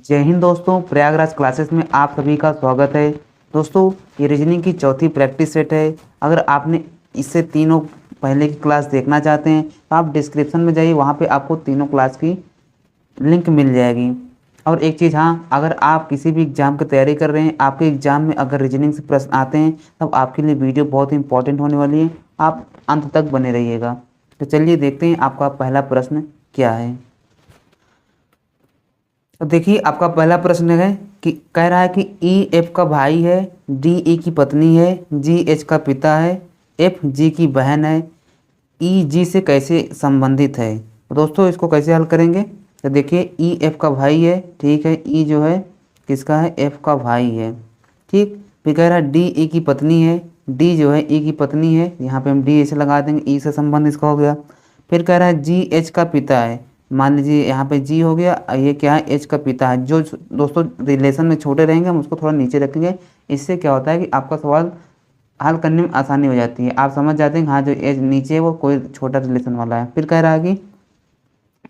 जय हिंद दोस्तों, प्रयागराज क्लासेस में आप सभी का स्वागत है। दोस्तों, ये रीजनिंग की चौथी प्रैक्टिस सेट है। अगर आपने इससे तीनों पहले की क्लास देखना चाहते हैं तो आप डिस्क्रिप्शन में जाइए, वहाँ पे आपको तीनों क्लास की लिंक मिल जाएगी। और एक चीज़, हाँ, अगर आप किसी भी एग्ज़ाम की तैयारी कर रहे हैं, आपके एग्ज़ाम में अगर रीजनिंग से प्रश्न आते हैं तब आपके लिए वीडियो बहुत ही इंपॉर्टेंट होने वाली है। आप अंत तक बने रहिएगा। तो चलिए देखते हैं आपका पहला प्रश्न क्या है। तो देखिए, आपका पहला प्रश्न है कि कह रहा है कि ई एफ का भाई है, डी ई की पत्नी है, जी एच का पिता है, एफ जी की बहन है, ई जी से कैसे संबंधित है। तो दोस्तों, इसको कैसे हल करेंगे। तो देखिए, ई एफ का भाई है, ठीक है, ई जो है किसका है, एफ का भाई है, ठीक। फिर कह रहा है डी ई की पत्नी है, डी जो है ई की पत्नी है, यहाँ पे हम डी ऐसे लगा देंगे, ई से संबंध इसका हो गया। फिर कह रहा है जी एच का पिता है, मान लीजिए यहाँ पे जी हो गया, ये क्या है, एच का पिता है। जो दोस्तों रिलेशन में छोटे रहेंगे हम उसको थोड़ा नीचे रखेंगे। इससे क्या होता है कि आपका सवाल हल करने में आसानी हो जाती है, आप समझ जाते हैं हाँ जो एच नीचे है वो कोई छोटा रिलेशन वाला है। फिर कह रहा है कि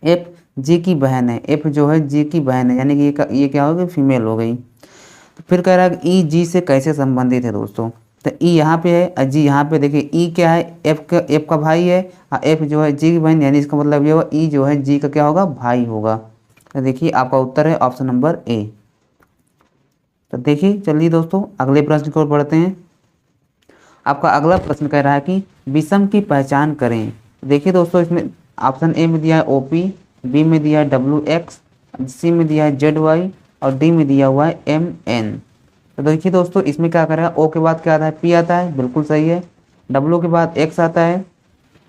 एफ जी की बहन है, एफ जो है जी की बहन है, यानी कि ये क्या हो गई, फीमेल हो गई। तो फिर कह रहा है कि ई जी से कैसे संबंधित है दोस्तों। तो ई यहाँ पे है और जी यहाँ पे। देखिए ई क्या है, एफ का भाई है और एफ जो है जी की बहन, यानी इसका मतलब ये होगा ई जो है जी का क्या होगा, भाई होगा। तो देखिए आपका उत्तर है ऑप्शन नंबर ए। तो देखिए, चलिए दोस्तों अगले प्रश्न की ओर बढ़ते हैं। आपका अगला प्रश्न कह रहा है कि विषम की पहचान करें। देखिए दोस्तों, इसमें ऑप्शन ए में दिया है ओपी, बी में दिया है डब्ल्यू एक्स, सी में दिया है जेड वाई और डी में दिया हुआ है एम एन। तो देखिए दोस्तों, इसमें क्या करेगा, ओ के बाद क्या आता है, पी आता है, बिल्कुल सही है। डब्ल्यू के बाद एक्स आता है,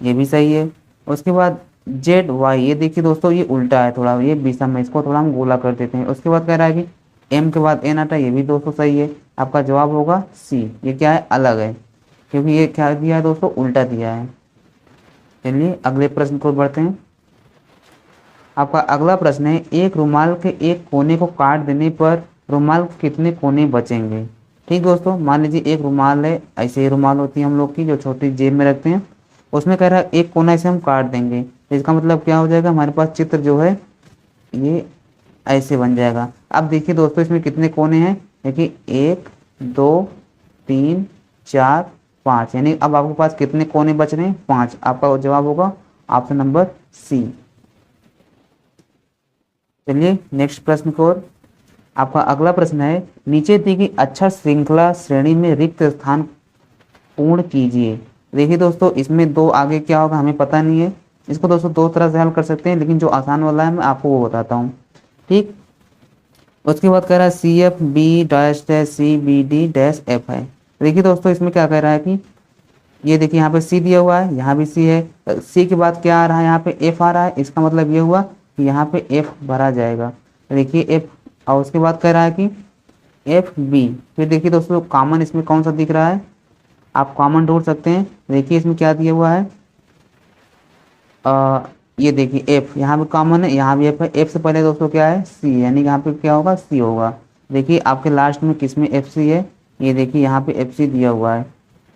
ये भी सही है। उसके बाद जेड वाई, ये देखिए दोस्तों ये उल्टा है थोड़ा, ये विषम है, इसको थोड़ा हम गोला कर देते हैं। उसके बाद कह रहा है कि एम के बाद एन आता है, ये भी दोस्तों सही है। आपका जवाब होगा सी, ये क्या है, अलग है, क्योंकि ये क्या दिया है दोस्तों, उल्टा दिया है। चलिए अगले प्रश्न को बढ़ते हैं। आपका अगला प्रश्न है, एक रुमाल के एक कोने को काट देने पर रुमाल के कितने कोने बचेंगे। ठीक दोस्तों, मान लीजिए एक रुमाल है, ऐसे ही रुमाल होती है हम लोग की जो छोटी जेब में रखते हैं, उसमें कह रहा है एक कोना इसे हम काट देंगे, तो इसका मतलब क्या हो जाएगा, हमारे पास चित्र जो है ये ऐसे बन जाएगा। अब देखिए दोस्तों, इसमें कितने कोने हैं, देखिए 1 2 3 4 5, यानी अब आपके पास कितने कोने बच रहे हैं, 5। आपका जवाब होगा ऑप्शन नंबर सी। चलिए नेक्स्ट प्रश्न की ओर। आपका अगला प्रश्न है, नीचे दी गई अक्षर श्रृंखला श्रेणी में रिक्त स्थान पूर्ण कीजिए। देखिए दोस्तों, इसमें दो आगे क्या होगा हमें पता नहीं है। इसको दोस्तों दो तरह से हल कर सकते हैं, लेकिन जो आसान वाला है मैं आपको वो बताता हूँ, ठीक। उसके बाद कह रहा है C F B dash dash C B D dash F है। देखिए दोस्तों, इसमें क्या कह रहा है कि ये देखिए यहाँ पे सी दिया हुआ है, यहाँ भी सी है, सी के बाद क्या आ रहा है, यहाँ पे एफ आ रहा है, इसका मतलब ये हुआ कि यहाँ पे एफ भरा जाएगा। देखिए एफ, और उसके बाद कह रहा है कि एफ बी। फिर देखिए दोस्तों, कॉमन इसमें कौन सा दिख रहा है, आप कॉमन ढूंढ सकते हैं। देखिए इसमें क्या दिया हुआ है, ये देखिए एफ, यहाँ पे कॉमन है, यहाँ भी एफ है। एफ से पहले दोस्तों क्या है, सी, यानी यहाँ पे क्या होगा, सी होगा। देखिए आपके लास्ट में किस में एफ सी है, ये देखिए यहाँ पे एफ सी दिया हुआ है।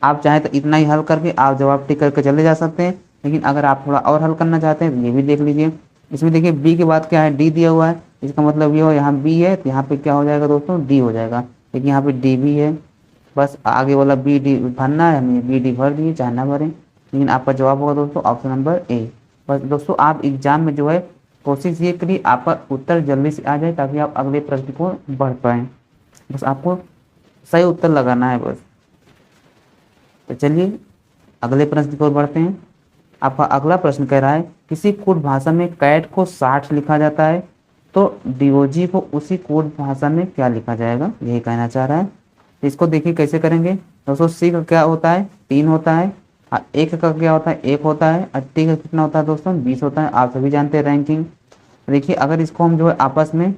आप चाहे तो इतना ही हल करके आप जवाब टिक करके चले जा सकते हैं, लेकिन अगर आप थोड़ा और हल करना चाहते हैं तो ये भी देख लीजिए। इसमें देखिए बी के बाद क्या है, डी दिया हुआ है, इसका मतलब ये हो यहाँ बी है तो यहाँ पे क्या हो जाएगा दोस्तों, डी हो जाएगा। लेकिन यहाँ पे डी भी है, बस आगे वाला बी डी भरना है, हमें बी डी भर दिए, चाहे ना भरें, लेकिन आपका जवाब होगा दोस्तों ऑप्शन नंबर ए। बस दोस्तों, आप एग्जाम में जो है कोशिश ये करिए आपका उत्तर जल्दी से आ जाए, ताकि आप अगले प्रश्न को बढ़ पाएँ। बस आपको सही उत्तर लगाना है बस। तो चलिए अगले प्रश्न की ओर बढ़ते हैं। आपका अगला प्रश्न कह रहा है, किसी कोड भाषा में कैट को 60 लिखा जाता है, तो डीओजी को उसी कोड भाषा में क्या लिखा जाएगा, यही कहना चाह रहा है। तो इसको देखिए कैसे करेंगे दोस्तों। सी का क्या होता है, 3 होता है, और एक का क्या होता है, 1 होता है, और टी का कितना होता है दोस्तों, 20 होता है। आप सभी जानते हैं रैंकिंग। देखिए अगर इसको हम जो है आपस में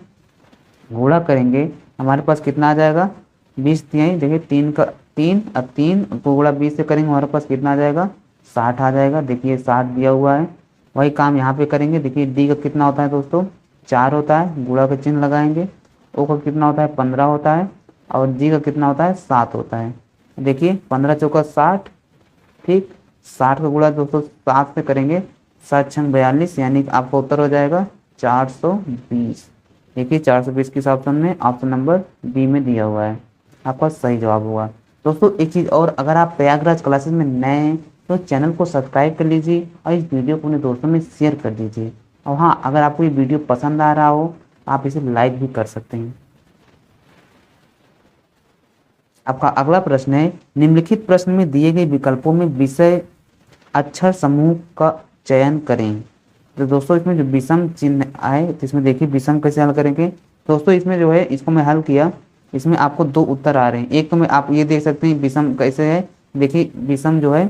गुणा करेंगे, हमारे पास कितना आ जाएगा, 20 तिहाई, देखिए 3 का 3 और 3 को गुणा 20 से करेंगे, हमारे पास कितना आ जाएगा, 60 आ जाएगा। देखिए 60 दिया हुआ है, वही काम यहाँ पे करेंगे। देखिए डी का कितना होता है दोस्तों, 4 होता है, गुणा का चिन्ह लगाएंगे। ओ का कितना होता है, 15 होता है, और जी का कितना होता है, 7 होता है। देखिए 15 चौका 60, ठीक, 60 का गुणा दोस्तों 7 से करेंगे, 7 छंग 42, यानी कि आपका उत्तर हो जाएगा 420। देखिए 420 किस ऑप्शन में, ऑप्शन नंबर बी में दिया हुआ है, आपका सही जवाब होगा। दोस्तों एक चीज़ और, अगर आप प्रयागराज क्लासेस में नए हैं तो चैनल को सब्सक्राइब कर लीजिए और इस वीडियो को अपने दोस्तों में शेयर कर दीजिए। और हाँ, अगर आपको ये वीडियो पसंद आ रहा हो आप इसे लाइक भी कर सकते हैं। आपका अगला प्रश्न है, निम्नलिखित प्रश्न में दिए गए विकल्पों में विषय अक्षर समूह का चयन करें। तो दोस्तों इसमें जो विषम चिन्ह आए तो इसमें देखिए विषम कैसे हल करेंगे। दोस्तों इसमें जो है इसको मैं हल किया, इसमें आपको दो उत्तर आ रहे हैं। एक तो मैं आप ये देख सकते हैं विषम कैसे है, देखिए विषम जो है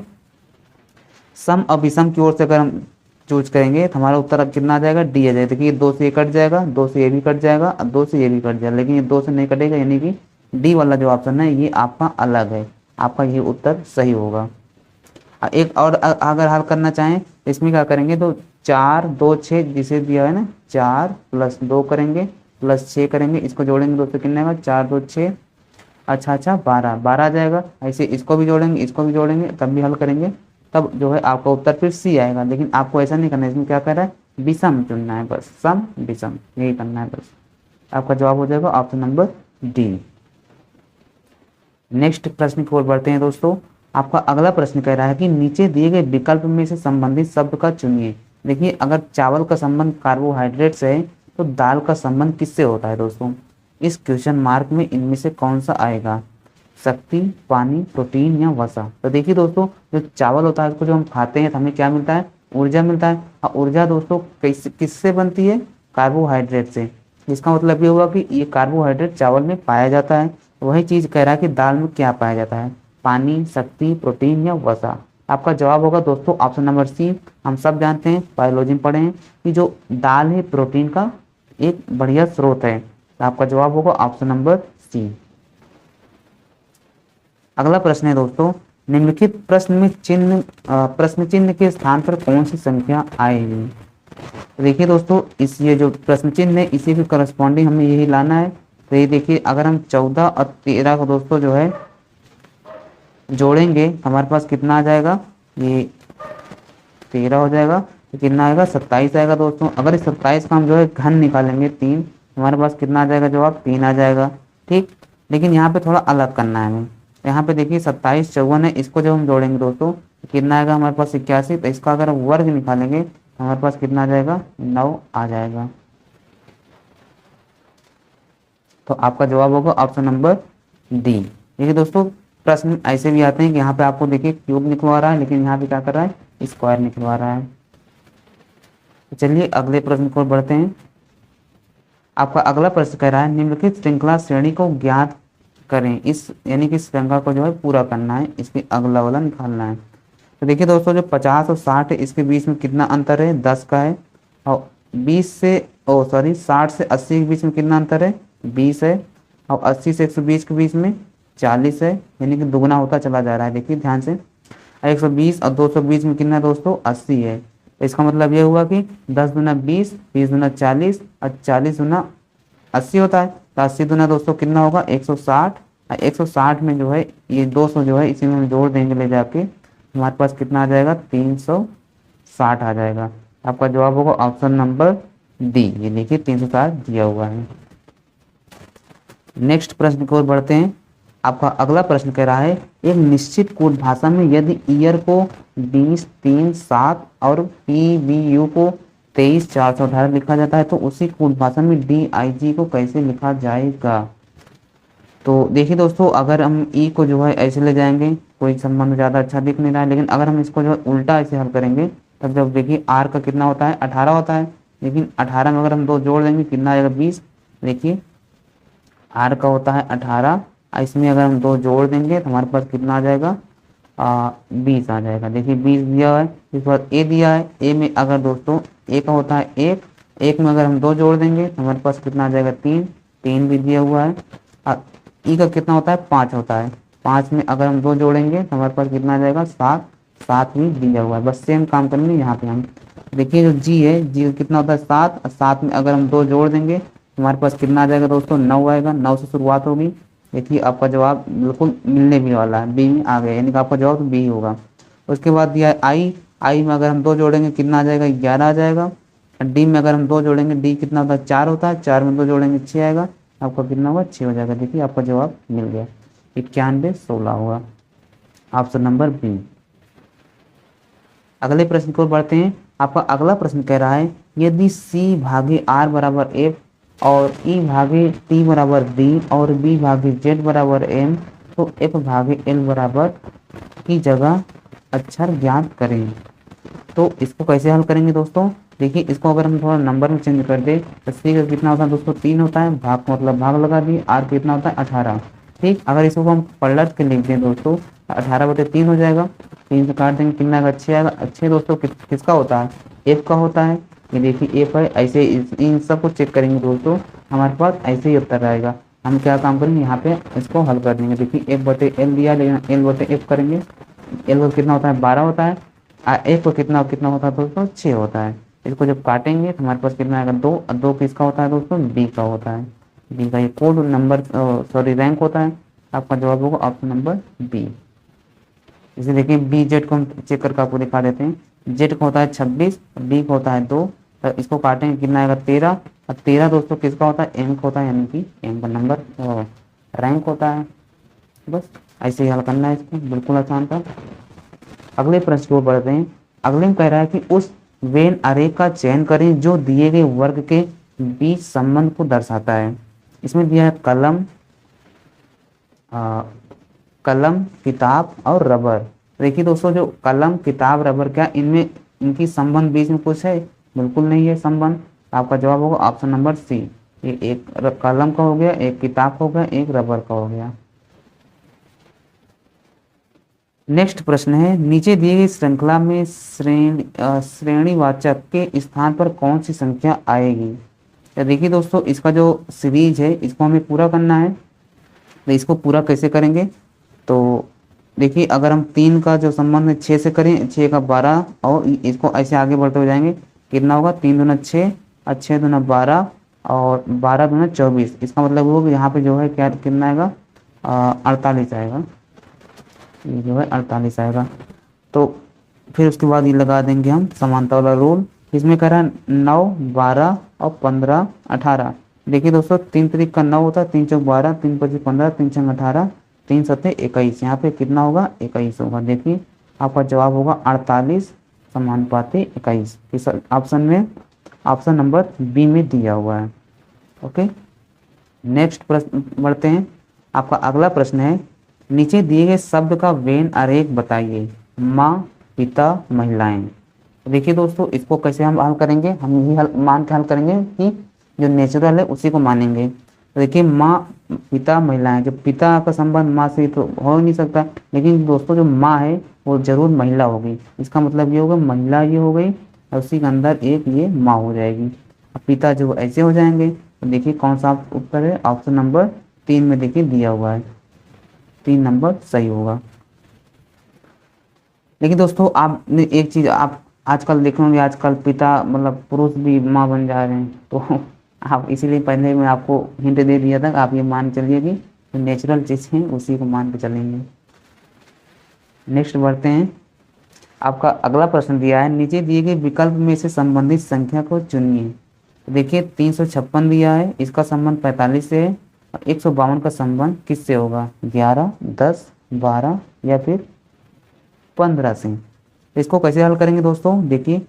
सम और विषम की ओर से अगर हम चूज करेंगे तो हमारा उत्तर अब कितना आ जाएगा, डी आ जाएगा। देखिए 2 से ये कट जाएगा, 2 से ये भी कट जाएगा और 2 से ये भी कट जाएगा, लेकिन ये 2 से नहीं कटेगा, यानी कि डी वाला जो ऑप्शन है ये आपका अलग है, आपका ये उत्तर सही होगा। एक और अगर हल करना चाहें तो इसमें क्या करेंगे, तो 4 2 6 जिसे दिया है ना, 4 + 2 करेंगे प्लस 6 करेंगे, इसको जोड़ेंगे दोस्तों कितने आएगा, 4 2 6, अच्छा 12 आ जाएगा। ऐसे इसको भी जोड़ेंगे, इसको भी जोड़ेंगे, तब भी हल करेंगे, तब जो है आपका उत्तर फिर सी आएगा। लेकिन आपको ऐसा नहीं करना है, इसमें क्या कर रहा है, विषम चुनना है, बस सम विषम यही करना है बस। आपका जवाब हो जाएगा ऑप्शन नंबर डी। नेक्स्ट प्रश्न की ओर बढ़ते हैं दोस्तों। आपका अगला प्रश्न कह रहा है कि नीचे दिए गए विकल्प में से संबंधित शब्द का चुनिए। देखिए अगर चावल का संबंध कार्बोहाइड्रेट से है तो दाल का संबंध किससे होता है दोस्तों। इस क्वेश्चन मार्क में इनमें से कौन सा आएगा, शक्ति, पानी, प्रोटीन या वसा। तो देखिए दोस्तों जो चावल होता है उसको जो हम खाते हैं तो हमें क्या मिलता है, ऊर्जा मिलता है। और ऊर्जा दोस्तों किससे बनती है, कार्बोहाइड्रेट से। इसका मतलब ये हुआ कि ये कार्बोहाइड्रेट चावल में पाया जाता है। वही चीज़ कह रहा है कि दाल में क्या पाया जाता है, पानी, शक्ति, प्रोटीन या वसा। आपका जवाब होगा दोस्तों ऑप्शन नंबर सी। हम सब जानते हैं, बायोलॉजी में पढ़े हैं कि जो दाल है प्रोटीन का एक बढ़िया स्रोत है। तो आपका जवाब होगा ऑप्शन नंबर सी। अगला प्रश्न है दोस्तों, निम्नलिखित प्रश्न चिन्ह के स्थान पर कौन सी संख्या आएगी। तो देखिए दोस्तों इस ये जो प्रश्न चिन्ह है इसी के करस्पॉन्डिंग हमें यही लाना है। तो ये देखिए अगर हम 14 और 13 को दोस्तों जो है जोड़ेंगे हमारे पास कितना आ जाएगा, ये 13 हो जाएगा, तो कितना आएगा 27 आएगा दोस्तों। अगर इस 27 का हम जो है घन निकालेंगे 3, हमारे पास कितना आ जाएगा, जवाब 3 आ जाएगा। ठीक, लेकिन यहाँ पे थोड़ा अलग करना है हमें। यहाँ पे देखिए 27 54 है, इसको जब हम जोड़ेंगे दोस्तों कितना आएगा हमारे पास 81। तो इसका अगर वर्ग निकालेंगे तो हमारे पास कितना आ जाएगा, 9 आ जाएगा। तो आपका जवाब होगा ऑप्शन नंबर डी। देखिए दोस्तों प्रश्न ऐसे भी आते हैं कि यहाँ पे आपको देखिए क्यूब निकलवा रहा है, लेकिन यहाँ पे क्या कर रहा है, स्क्वायर निकलवा रहा है। तो चलिए अगले प्रश्न को बढ़ते हैं। आपका अगला प्रश्न कह रहा है निम्नलिखित श्रृंखला श्रेणी को ज्ञात करें। इस यानी कि श्रृंखला को जो है पूरा करना है, इसके अगला वाला निकालना है। तो देखिए दोस्तों जो 50 और 60 है इसके बीच में कितना अंतर है, 10 का है। और 60 से 80 के बीच में कितना अंतर है, 20 है। और 80 से 120 के बीच में 40 है, यानी कि दुगना होता चला जा रहा है। देखिए ध्यान से 120 और 200 के बीच में कितना दोस्तों, 80 है। तो इसका मतलब ये हुआ कि 10 दूना 20, 20 दूना 40 और 40 दूना 80 होता है। तो 80 दूना दोस्तों कितना होगा, 160। 160 में जो है ये 200 जो है इसी में हम जोड़ देंगे ले जाके, हमारे पास कितना आ जाएगा, 360 आ जाएगा। आपका जवाब होगा ऑप्शन नंबर डी। ये देखिए 360 दिया हुआ है। नेक्स्ट प्रश्न की ओर बढ़ते हैं। आपका अगला प्रश्न कह रहा है एक निश्चित कोड भाषा में यदि ईयर को 20 3 7 और PBU को 23 418 लिखा जाता है तो उसी कोड भाषा में DIG को कैसे लिखा जाएगा। तो देखिए दोस्तों अगर हम ई को जो है ऐसे ले जाएंगे, कोई संबंध ज़्यादा अच्छा दिख नहीं रहा है, लेकिन अगर हम इसको जो है उल्टा ऐसे हल करेंगे तब जब देखिए आर का कितना होता है, 18 होता है। लेकिन 18 में अगर हम 2 जोड़ देंगे कितना आएगा, 20। देखिए आर का होता है 18, इसमें अगर हम 2 जोड़ देंगे तो हमारे पास कितना आ जाएगा, 20 आ जाएगा। देखिए 20 दिया है। इस बार ए दिया है, ए में अगर दोस्तों ए का होता है 1, 1 में अगर हम 2 जोड़ देंगे तो हमारे पास कितना आ जाएगा, 3, 3 भी दिया हुआ है। और ई का कितना होता है, 5 होता है। 5 में अगर हम 2 जोड़ेंगे तो हमारे पास कितना आ जाएगा, 7, 7 भी दिया हुआ है। बस सेम काम करेंगे यहाँ पे हम। देखिए जो जी है, जी का कितना होता है 7, और 7 में अगर हम 2 जोड़ देंगे तो हमारे पास कितना आ जाएगा दोस्तों, 9 आएगा। 9 से शुरुआत होगी। देखिए आपका जवाब बिल्कुल मिलने भी वाला है, बी में आ गया, यानी कि आपका जवाब बी होगा। उसके बाद दिया है आई, आई में अगर हम 2 जोड़ेंगे कितना आ जाएगा, 11 आ जाएगा। डी में अगर हम 2 जोड़ेंगे, डी कितना होता है 4 होता है, 4 में 2 जोड़ेंगे 6 आएगा, आपका कितना होगा 6 हो जाएगा। देखिए आपका जवाब मिल गया 91 16 होगा, ऑप्शन नंबर बी। अगले प्रश्न की ओर बढ़ते हैं। आपका अगला प्रश्न कह रहा है यदि सी भागे आर बराबर एफ और ई भागे टी बराबर बी और बी भागे जेड बराबर एम तो एफ भागे एल बराबर की जगह अक्षर ज्ञात करें। तो इसको कैसे हल करेंगे दोस्तों, देखिए इसको अगर हम थोड़ा नंबर में चेंज कर दे तो सी का कितना होता है दोस्तों 3 होता है, भाग का मतलब भाग लगा दिए, आर कितना होता है 18। ठीक, अगर इसको हम पलट के लिख दें दोस्तों 18/3 हो जाएगा, 3 से काट देंगे कितना आएगा 6 आएगा। अच्छे दोस्तों किसका होता है, एफ का होता है। ये देखिए एफ है, ऐसे इन सबको चेक करेंगे दोस्तों, हमारे पास ऐसे ही उत्तर रहेगा। हम क्या काम करेंगे यहाँ पे इसको हल कर देंगे। देखिए F/L दिया, लेकिन L/F करेंगे, L कितना होता है 12 होता है, एक को कितना कितना होता है दोस्तों 6 होता है। इसको जब काटेंगे तो हमारे पास कितना आएगा 2, 2 किसका होता है दोस्तों बी का होता है, बी का ये कोड नंबर सॉरी रैंक होता है। आपका जवाब होगा ऑप्शन नंबर बी। इसे देखिए बी जेड को हम चेक करके आपको दिखा देते हैं। जेड का होता है 26, बी का होता है 2, तो इसको काटेंगे कितना आएगा 13, और 13 दोस्तों किसका होता है एम का होता है, यानी कि एम का नंबर रैंक होता है। बस ऐसे ही हल करना है इसको, बिल्कुल आसान था। अगले प्रश्न को बढ़ते हैं। अगले में कह रहा है कि उस वेन अरे का चयन करें जो दिए गए वर्ग के बीच संबंध को दर्शाता है। इसमें दिया है कलम, कलम किताब और रबर। देखिए दोस्तों जो कलम किताब रबर, क्या इनमें इनकी संबंध बीच में कुछ है, बिल्कुल नहीं है संबंध। आपका जवाब होगा ऑप्शन नंबर सी। ये एक कलम का हो गया, एक किताब का हो गया, एक रबर का हो गया। नेक्स्ट प्रश्न है नीचे दिए गई श्रृंखला में श्रेणीवाचक के स्थान पर कौन सी संख्या आएगी। तो देखिए दोस्तों इसका जो सीरीज है इसको हमें पूरा करना है। तो इसको पूरा कैसे करेंगे, तो देखिए अगर हम 3 का जो संबंध है 6 से करें, 6 का 12, और इसको ऐसे आगे बढ़ते हो जाएंगे, कितना होगा 3 दूना 6 और 6 दूना 12 और 12 दूना 24। इसका मतलब वो कि यहाँ पे जो है क्या कितना आएगा 48 आएगा, ये जो है 48 आएगा। तो फिर उसके बाद ये लगा देंगे हम समानता वाला रूल। इसमें कह रहा है 9 12 और 15 18। देखिए दोस्तों 3 तरीक का 9 होता है, 3 चौक 12, 3 पच्चीस 15, 3 छंग 18, 3 सत्ते 21। यहाँ पे कितना होगा 21 होगा। देखिए आपका जवाब होगा 48 समानुपाती 21। इस ऑप्शन में ऑप्शन नंबर बी में दिया हुआ है। ओके, नेक्स्ट प्रश्न बढ़ते हैं। आपका अगला प्रश्न है नीचे दिए गए शब्द का वेन आरेख बताइए। माँ, पिता, महिलाएं। देखिए दोस्तों इसको कैसे हम हल करेंगे, हम यही हल मान के हल करेंगे कि जो नेचुरल है उसी को मानेंगे। तो देखिए माँ, पिता, महिलाएं। जो पिता का संबंध माँ से तो हो नहीं सकता, लेकिन दोस्तों जो माँ है वो जरूर महिला होगी। इसका मतलब ये होगा महिला ये हो गई और उसी के अंदर एक ये माँ हो जाएगी। अब पिता जो ऐसे हो जाएंगे। तो देखिए कौन सा उत्तर है, ऑप्शन नंबर 3 में देखिए दिया हुआ है, 3 नंबर सही होगा। लेकिन दोस्तों आप एक चीज आप आजकल देख होंगे, आजकल पिता मतलब पुरुष भी माँ बन जा रहे हैं। तो आप इसीलिए पहले मैं आपको हिंट दे दिया था, आप ये मान चलिए कि जो नेचुरल चीज है उसी को मान के चलेंगे। नेक्स्ट बढ़ते हैं। आपका अगला प्रश्न दिया है नीचे दिए गए विकल्प में से संबंधित संख्या को चुनिए। तो देखिए 356 दिया है, इसका संबंध 45 से है, और 152 का संबंध किससे होगा 11, 10, 12 या फिर 15 से। इसको कैसे हल करेंगे दोस्तों, देखिए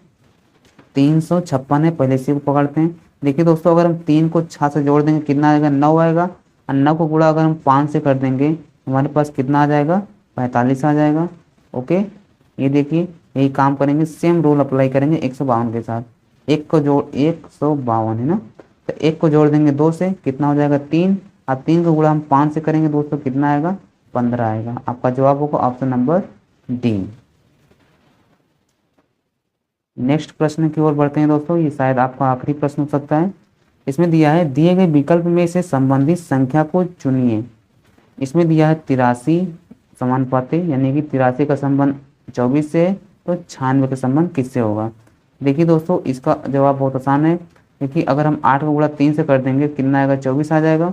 356 है, पहले से पकड़ते हैं। देखिए दोस्तों अगर हम 3 को 6 से जोड़ देंगे कितना आएगा 9 आएगा, और 9 को गुणा अगर हम 5 से कर देंगे हमारे पास कितना आ जाएगा 45 आ जाएगा। ओके, ये देखिए यही काम करेंगे, सेम रूल अप्लाई करेंगे 152 के साथ। एक को जोड़ 152 है ना, तो एक को जोड़ देंगे 2 से कितना हो जाएगा 3, और 3 को गुणा हम 5 से करेंगे दोस्तों कितना आएगा 15 आएगा। आपका जवाब होगा ऑप्शन नंबर डी। नेक्स्ट प्रश्न की ओर बढ़ते हैं दोस्तों, ये शायद आपका आखिरी प्रश्न हो सकता है। इसमें दिया है दिए गए विकल्प में से संबंधित संख्या को चुनिए। इसमें दिया है 83 समानुपाती, यानी कि 83 का संबंध 24 से, तो 96 का संबंध किससे होगा। देखिए दोस्तों इसका जवाब बहुत आसान है, क्योंकि अगर हम 8 को गुणा 3 से कर देंगे कितना आएगा 24 आ जाएगा।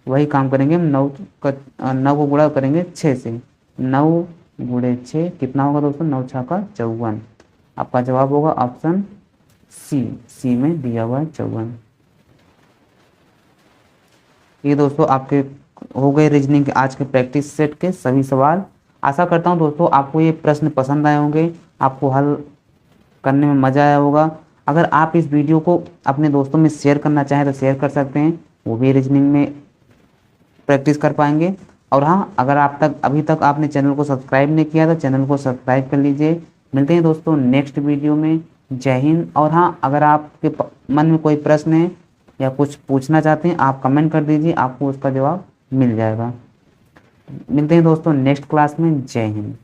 वही काम करेंगे हम 9 को गुणा करेंगे 6 से, 9 गुणे 6 कितना होगा दोस्तों 9 6 का 54। आपका जवाब होगा ऑप्शन सी में दिया हुआ है 54। ये दोस्तों आपके हो गए रीजनिंग के आज के प्रैक्टिस सेट के सभी सवाल। आशा करता हूँ दोस्तों आपको ये प्रश्न पसंद आए होंगे, आपको हल करने में मज़ा आया होगा। अगर आप इस वीडियो को अपने दोस्तों में शेयर करना चाहें तो शेयर कर सकते हैं, वो भी रीजनिंग में प्रैक्टिस कर पाएंगे। और हाँ, अगर अभी तक आपने चैनल को सब्सक्राइब नहीं किया तो चैनल को सब्सक्राइब कर लीजिए। मिलते हैं दोस्तों नेक्स्ट वीडियो में। जय हिंद। और हाँ, अगर आपके मन में कोई प्रश्न है या कुछ पूछना चाहते हैं, आप कमेंट कर दीजिए, आपको उसका जवाब मिल जाएगा। मिलते हैं दोस्तों नेक्स्ट क्लास में। जय हिंद।